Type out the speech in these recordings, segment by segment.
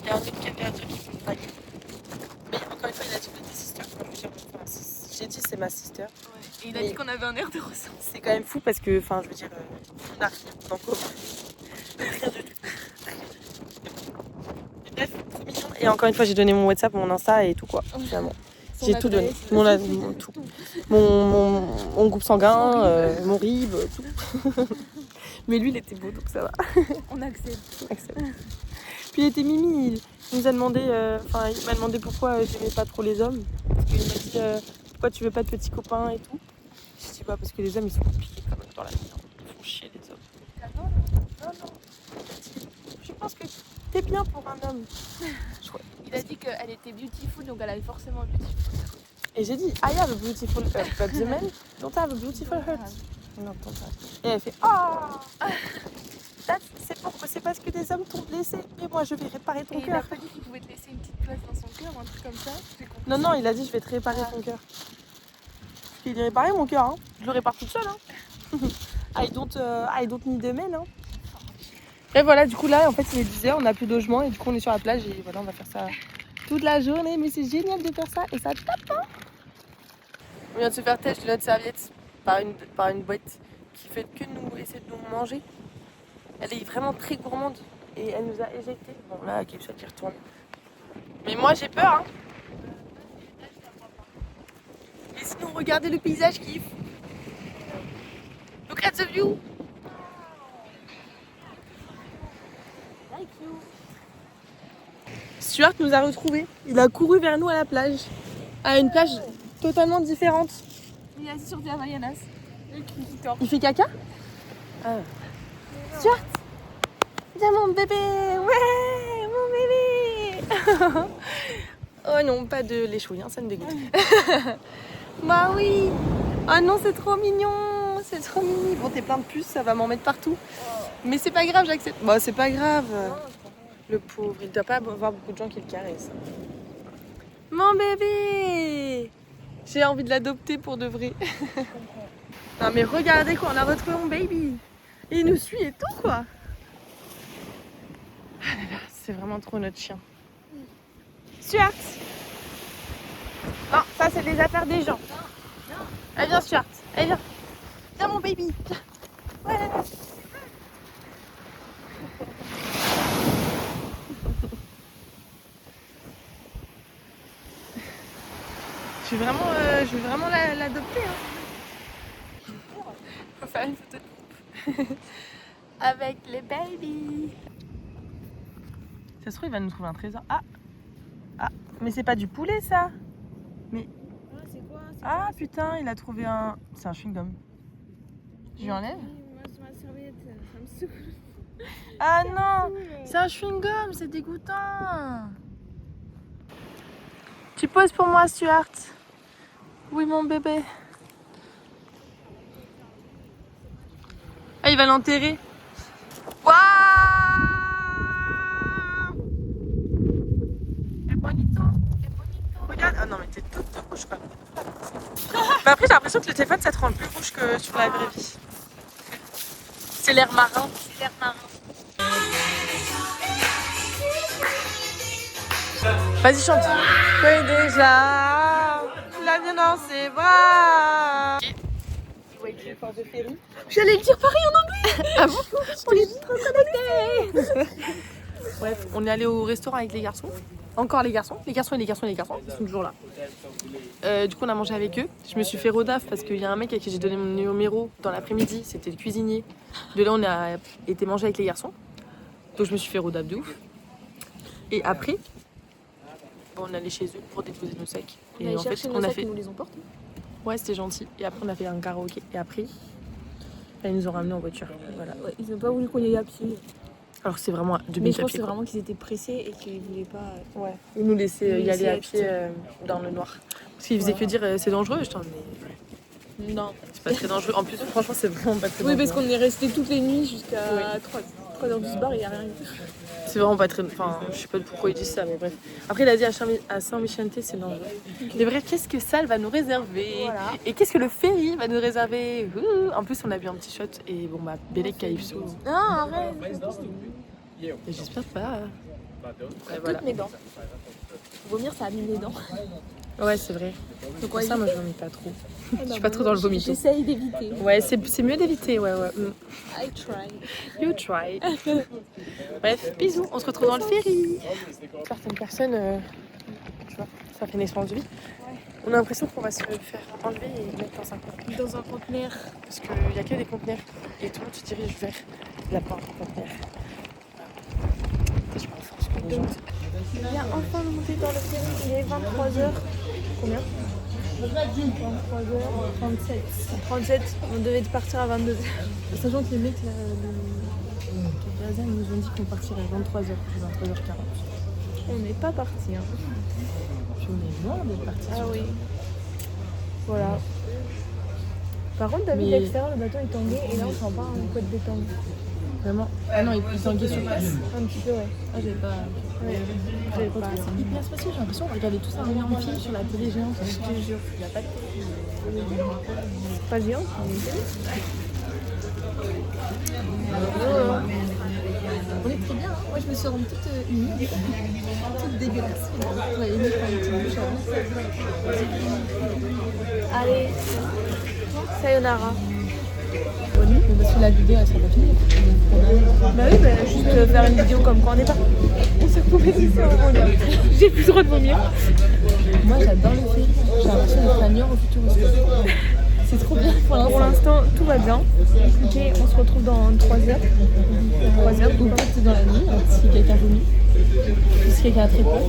Il y a un autre qui a fait un truc qui me drague. Mais encore une fois, il a dit que des sisters. Enfin, je veux dire, enfin, j'ai dit c'est ma sister. Ouais. Et il a dit qu'on avait un air de ressources. C'est quand même fou parce que, enfin, je veux dire, on n'a rien dans le commun. Rien du tout. Bref, trop mignon. Et encore une fois, j'ai donné mon WhatsApp, mon Insta et tout quoi, finalement. J'ai tout donné. Tout. Mon groupe sanguin, mon RIB, tout. Mais lui, il était beau, donc ça va. On accepte. Puis il était mimi. Il nous a demandé, il m'a demandé pourquoi j'aimais pas trop les hommes. Parce qu'il m'a dit pourquoi tu veux pas de petits copains et tout. Je dis parce que les hommes ils sont compliqués quand même dans la vie. Ils font chier les hommes. Non. Je pense que t'es bien pour un homme. Il a dit qu'elle était beautiful, donc elle avait forcément beautiful. Et j'ai dit, I have a beautiful heart, but the men don't have a beautiful heart. Non, et elle fait, c'est parce que des hommes t'ont blessé. Mais moi, je vais réparer ton cœur. Il a pas dit qu'il pouvait te laisser une petite place dans son cœur, un truc comme ça. Non, il a dit, je vais te réparer ton cœur. Il est réparé mon cœur, hein. Je le répare toute seule. Hein. I don't need a man. Hein. Et voilà, du coup là, en fait, il est 10h, on n'a plus de logement et du coup on est sur la plage et voilà, on va faire ça toute la journée. Mais c'est génial de faire ça et ça tape. Hein. On vient de se faire têche de notre serviette par une boîte qui fait que nous essayer de nous manger. Elle est vraiment très gourmande et elle nous a éjecté. Bon là, quelque chose qui retourne. Mais moi j'ai peur. Hein. Et sinon, regardez le paysage kiff. Look at the view. Like you. Stuart nous a retrouvés. Il a couru vers nous à la plage. À une plage totalement différente. Il est assis sur des Havaianas. Il fait caca? Stuart! Viens mon bébé! Ouais! Mon bébé! Oh non, pas de l'échouille, hein, ça me dégoûte. Bah oui! Oh non, c'est trop mignon! C'est trop mignon. Bon, t'es plein de puces, ça va m'en mettre partout. Mais c'est pas grave, j'accepte. Bah, c'est pas grave. Le pauvre, il doit pas avoir beaucoup de gens qui le caressent. Mon bébé! J'ai envie de l'adopter pour de vrai. Non mais regardez quoi, on a retrouvé mon baby. Il nous suit et tout quoi. Ah là là, c'est vraiment trop notre chien. Stuart! Non, ça c'est des affaires des gens. Non. Allez viens Stuart, allez viens. Viens mon baby. Ouais. Je vais vraiment l'adopter. Hein. Faut faire une photo de groupe. Avec les babies. Ça se trouve, il va nous trouver un trésor. Ah, mais c'est pas du poulet ça. Mais C'est quoi? ah putain, il a trouvé un. C'est un chewing-gum. Je lui enlève. Ma serviette, ça me saoule. Ah non, c'est un chewing-gum, c'est dégoûtant. Tu poses pour moi, Stuart? Oui, mon bébé. Ah, il va l'enterrer. Waouh! C'est bonito. Regarde. Ah non, mais t'es toute rouge, quoi. Mais après, j'ai l'impression que le téléphone, ça te rend plus rouge que sur la vraie vie. C'est l'air marin. C'est l'air marin. Vas-y, chante. Oui, déjà, la violence est vraie. J'allais le dire pareil en anglais. Ah bon? On est trop connectés. Bref, on est allé au restaurant avec les garçons. Encore les garçons, ils sont toujours là. Du coup, on a mangé avec eux. Je me suis fait rodaf parce qu'il y a un mec à qui j'ai donné mon numéro dans l'après-midi. C'était le cuisinier. De là, on a été manger avec les garçons. Donc, je me suis fait rodaf de ouf. Et après, on est allé chez eux pour déposer nos sacs. Et en fait, on a fait. Ils nous les ont portés. Ouais, c'était gentil. Et après, on a fait un karaoké. Et après, ils nous ont ramenés en voiture. Voilà. Ouais, ils n'ont pas voulu qu'on y aille à pied. Alors que c'est vraiment 2 Mais minutes je à pense que pied. c'est vraiment qu'ils étaient pressés et qu'ils voulaient pas. Ouais. Ils nous laissaient y aller à laisser pied dans le noir. Parce qu'ils faisaient que dire c'est dangereux. Je t'en mais Non. c'est pas très dangereux. En plus, franchement, c'est vraiment pas très dangereux. Oui, parce qu'on est resté toutes les nuits jusqu'à 3h du bar et il n'y a rien eu. C'est vraiment pas très. Enfin, je sais pas pourquoi ils disent ça, mais bref. Après, il a dit à Saint-Vicente, c'est dangereux. Mais bref, qu'est-ce que Sal va nous réserver? Voilà. Et qu'est-ce que le ferry va nous réserver? En plus, on a bu un petit shot et bon, bah, Bélec Calypso. Non, arrête. Et j'espère pas. Et Toutes mes dents. Vomir, ça abîme les dents. Ouais, c'est vrai. Donc Pour ça, moi, je vomis pas trop. Je suis pas trop moi, dans le vomito. J'essaye d'éviter. Ouais, c'est mieux d'éviter, ouais. I try. You try. Bref, bisous. On se retrouve dans le ferry. Certaines personnes, tu vois, ça fait naissance de vie. On a l'impression qu'on va se faire enlever et mettre dans un conteneur. Dans un conteneur. Parce qu'il n'y a que des conteneurs. Et tout le monde se dirige vers la porte du conteneur. Je parle fort parce que les gens... Il vient enfin de monter dans le ferry. Il est 23h. Combien 23h37. 37. On devait partir à 22h. Sachant que les mecs, là, le Gaza, ils nous ont dit qu'on partirait à 23h, 23h40. On n'est pas parti. Hein. Puis on est loin d'être partis. Ah oui. Voilà. Par contre, t'as vu l'extérieur, le bateau est tangué et là on sent pas un coup de détente. Vraiment. Ah non, il tanguait sur place. Un petit peu, ouais. Ah, j'avais pas. Ouais. J'avais pas. C'est hyper spécial, j'ai l'impression qu'on regardait tous un énorme film sur la télé géante. Je te jure. Il n'y a pas de télé. Pas géant, mais On est très bien, hein. Moi je me suis rendue toute humide, toute dégueulasse. Ouais, limite quand une petite bouche à allez, sayonara. Bonne nuit, mais parce que la vidéo elle sera pas finie. Bah oui, bah juste faire une vidéo comme quand on est pas. On s'est retrouvé ici en vomir. J'ai plus le droit de vomir. Moi j'adore le film, j'ai l'impression d'être un Niort au futur. C'est trop bien pour l'instant. Pour l'instant, tout va bien. Écoutez, on se retrouve dans 3 heures. 3 heures ou peut-être dans la nuit, si quelqu'un vomit. Ou si quelqu'un a très peur.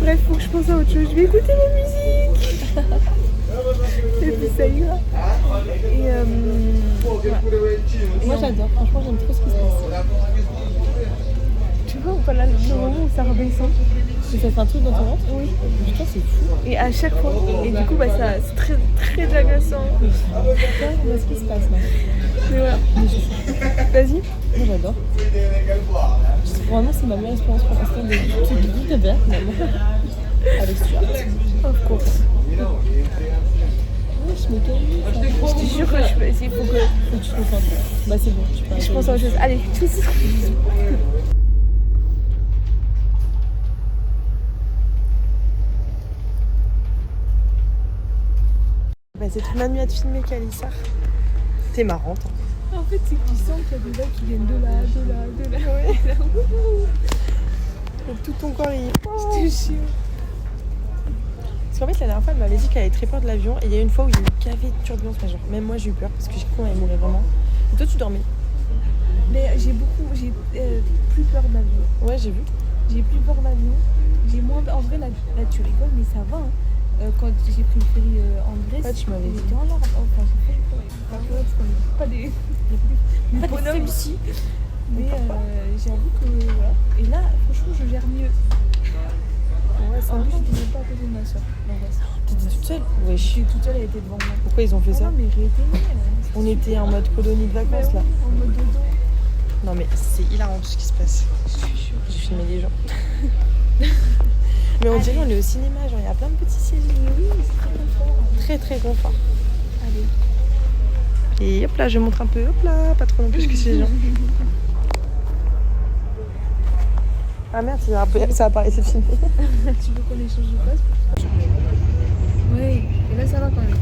Bref, faut que je pense à autre chose. Je vais écouter ma musique. Et puis ça ira. Et voilà. Moi j'adore, franchement j'aime trop ce qui se passe. Tu vois, voilà le moment où ça redescend. Et ça fait un truc dans ton ventre? Oui. Putain, c'est fou. Et à chaque fois. Et du coup, bah, ça, c'est très, très agaçant. Qu'est-ce qui se passe là? Mais voilà. Vas-y. Moi j'adore. Vraiment, c'est ma meilleure expérience pour l'instant de vie de verre finalement. Avec Stuart. Of course. Oui, je me calme. Je te jure que je peux essayer. Faut que tu te concentres. Bah, c'est bon, tu peux. Je pense à autre chose. Allez, tous. Bah, c'est toute ma nuit à te filmer, Kalissa. T'es marrante. En fait, c'est que tu sens qu'il y a des gens qui viennent de là. Ouais. Donc, tout ton corps il. Je te jure. Parce qu'en fait, la dernière fois, elle m'avait dit qu'elle avait très peur de l'avion. Et il y a une fois où il y a eu une cavée de turbulence. Mais genre, même moi, j'ai eu peur parce que j'ai cru qu'elle mourait vraiment. Et toi, tu dormais? Mais j'ai plus peur d'avion. Ouais, j'ai vu. J'ai plus peur d'avion. J'ai moins. En vrai, là, tu rigoles, mais ça va. Hein. Quand j'ai pris le ferry en Grèce, ouais, tu m'avais dit. J'étais en larmes. Enfin, j'ai fait parce qu'on n'est pas des bonhommes ici. Mais j'avoue que voilà. Et là, franchement, je gère mieux. Ouais, en plus, j'étais même pas à côté de ma soeur. T'étais toute seule? Ouais, j'étais toute seule, elle était devant moi. Pourquoi ils ont fait ça? Non, mais on était en mode colonie de vacances là. En mode dodo. Non, mais c'est hilarant tout ce qui se passe. J'ai filmé les gens. Mais on dirait on est au cinéma, genre il y a plein de petits sièges. Oui, c'est très confort. Très très confort. Allez. Et hop là, je montre un peu, hop là, pas trop non plus que ces gens. Ah merde, ça apparaissait filmé. Tu veux qu'on échange de place? Oui, et là ça va quand même.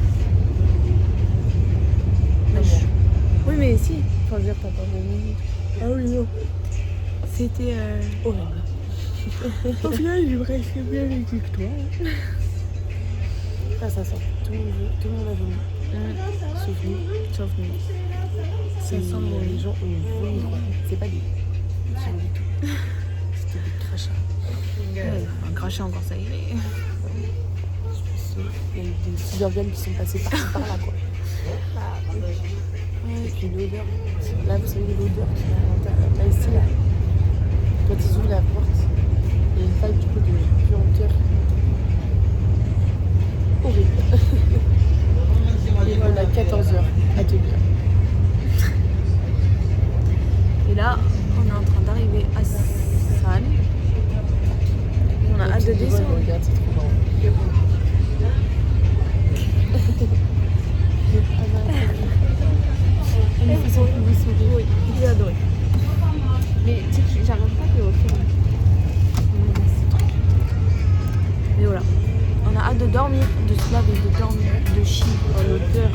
Oui, mais si. Enfin, je veux dire, t'as pas vomi. Ah oui, non. C'était horrible. Au final, il devrait être bien avec toi. Ah, ça sent. Tout le monde a vomi. Sauf nous. Ça sent les gens ont vomi, quoi. C'est pas des gens du tout. C'était des crachats. Un crachat encore, ça y est. Je pense qu'il y a eu des petits organes qui sont passés par là, quoi. Et puis l'odeur. Là, vous savez l'odeur qui est à l'intérieur. Là, ici, là. Quand ils ouvrent la porte, il y a une vague du coup de puanteur horrible. Et on a 14h à tenir. Et là, on est en train d'arriver à San. On a hâte de descendre. Regarde, c'est trop marrant. Une façon que vous souriez. Oui, j'ai adoré. de se laver, de dormir, de chier, l'odeur.